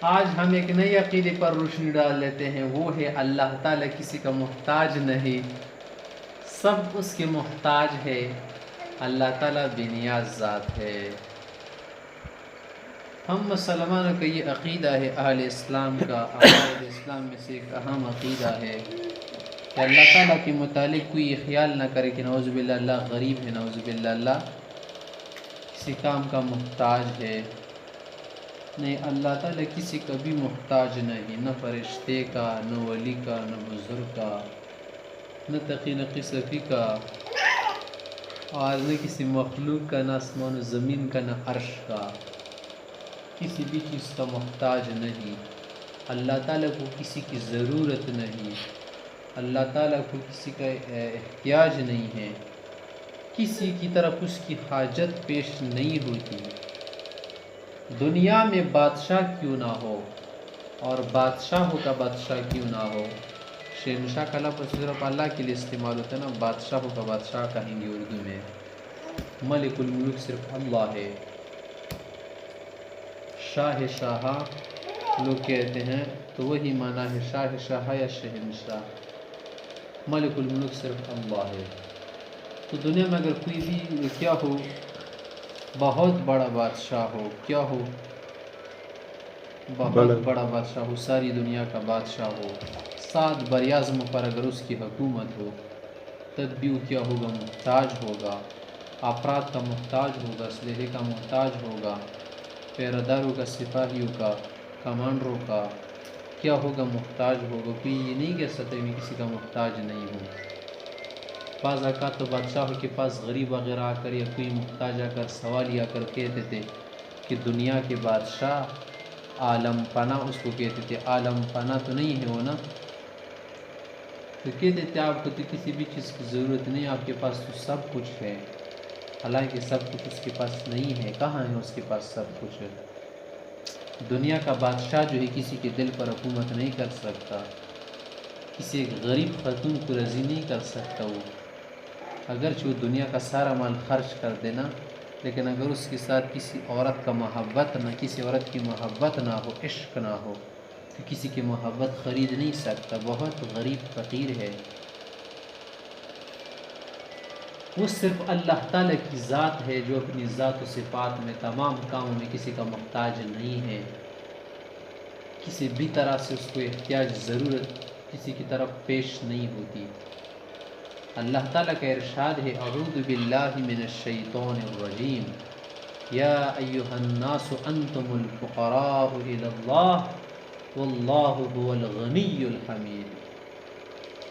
آج ہم ایک نئی عقیدے پر روشنی ڈال لیتے ہیں، وہ ہے اللہ تعالیٰ کسی کا محتاج نہیں، سب اس کے محتاج ہے، اللہ تعالیٰ بے نیاز ذات ہے۔ ہم مسلمانوں کا یہ عقیدہ ہے، اہل اسلام کا، عقائد اسلام میں سے ایک اہم عقیدہ ہے کہ اللہ تعالیٰ کے متعلق کوئی یہ خیال نہ کرے کہ نعوذ باللہ اللہ غریب ہے، نعوذ باللہ اللہ کسی کام کا محتاج ہے۔ نہیں، اللہ تعالیٰ کسی کا بھی محتاج نہیں، نہ فرشتے کا، نہ ولی کا، نہ بزرگ کا، نہ تقی نہ صفی کا، اور نہ کسی مخلوق کا، نہ آسمان و زمین کا، نہ عرش کا، کسی بھی چیز کا محتاج نہیں۔ اللہ تعالیٰ کو کسی کی ضرورت نہیں، اللہ تعالیٰ کو کسی کا احتیاج نہیں ہے، کسی کی طرف اس کی حاجت پیش نہیں ہوتی۔ دنیا میں بادشاہ کیوں نہ ہو، اور بادشاہوں کا بادشاہ کیوں نہ ہو، شہنشاہ کا لفظ صرف اللہ کے لیے استعمال ہوتا ہے نا، بادشاہوں کا بادشاہ کہیں گے اردو میں، ملک الملک صرف اللہ ہے، شاہ شاہاں لوگ کہتے ہیں تو وہی معنی ہے، شاہ شاہ یا شہنشاہ، ملک الملک صرف اللہ ہے۔ تو دنیا میں اگر کوئی بھی کیا ہو، بہت بڑا بادشاہ ہو، کیا ہو، بہت بڑا بادشاہ ہو، ساری دنیا کا بادشاہ ہو، 7 براعظموں پر اگر اس کی حکومت ہو، تب بھی وہ کیا ہوگا، محتاج ہوگا، افراد کا محتاج ہوگا، اسلحے کا محتاج ہوگا، پیراداروں کا، سپاہیوں کا، کمانڈروں کا کیا ہوگا، محتاج ہوگا۔ کوئی یہ نہیں کہہ سکتا میں کسی کا محتاج نہیں ہوں۔ بعض اوقات تو بادشاہوں کے پاس غریب وغیرہ آ کر یا کوئی محتاج آ کر سوال آ کر کہتے تھے کہ دنیا کے بادشاہ عالم پناہ، اس کو کہتے تھے عالم پناہ تو نہیں ہے وہ نا، تو کہتے تھے آپ کو تو کسی بھی چیز کی ضرورت نہیں، آپ کے پاس تو سب کچھ ہے، حالانکہ سب کچھ اس کے پاس نہیں ہے، کہاں ہے اس کے پاس سب کچھ ہے۔ دنیا کا بادشاہ جو ہے کسی کے دل پر حکومت نہیں کر سکتا، کسی ایک غریب خاتون کو راضی نہیں کر سکتا وہ، اگرچہ وہ دنیا کا سارا مال خرچ کر دینا، لیکن اگر اس کے ساتھ کسی عورت کا محبت نہ، کسی عورت کی محبت نہ ہو، عشق نہ ہو، تو کسی کی محبت خرید نہیں سکتا، بہت غریب فقیر ہے۔ وہ صرف اللہ تعالیٰ کی ذات ہے جو اپنی ذات و صفات میں تمام کاموں میں کسی کا محتاج نہیں ہے، کسی بھی طرح سے اس کو احتیاج، ضرورت کسی کی طرف پیش نہیں ہوتی۔ اللہ تعالیٰ کا ارشاد ہے، اعوذ باللہ من الشیطان الرجیم، یا ایہا الناس انتم الفقراء الی اللہ واللہ هو الغنی الحمید۔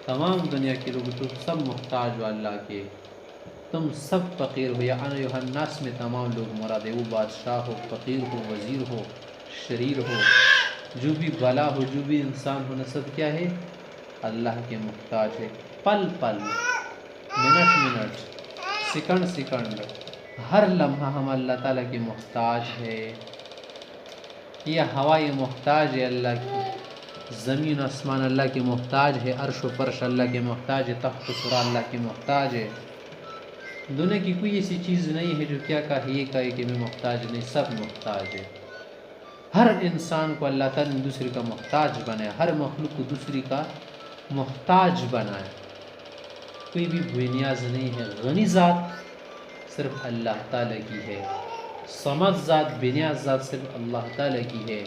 تمام دنیا کے لوگ تو سب محتاج ہو اللہ کے، تم سب فقیر ہو، یا ایہا الناس میں تمام لوگ مراد ہے، وہ بادشاہ ہو، فقیر ہو، وزیر ہو، شریر ہو، جو بھی بلا ہو، جو بھی انسان ہو، سب کیا ہے، اللہ کے محتاج ہے۔ پل پل، منٹ منٹ، سیکنڈ سیکنڈ، ہر لمحہ ہم اللہ تعالیٰ کے محتاج ہے۔ یہ ہوا یہ محتاج ہے اللہ کی، زمین آسمان اللہ کے محتاج ہے، عرش و فرش اللہ کے محتاج ہے، تخت و سرا اللہ کے محتاج ہے۔ دنیا کی کوئی ایسی چیز نہیں ہے جو کیا کہے یہ کہے کہ میں محتاج نہیں، سب محتاج ہے۔ ہر انسان کو اللہ تعالیٰ نے دوسرے کا محتاج بنایا، ہر مخلوق کو دوسری کا محتاج بنایا، کوئی بھی بے نیاز نہیں ہے۔ غنی ذات صرف اللہ تعالیٰ کی ہے، صمد ذات، بے نیاز ذات صرف اللہ تعالیٰ کی ہے۔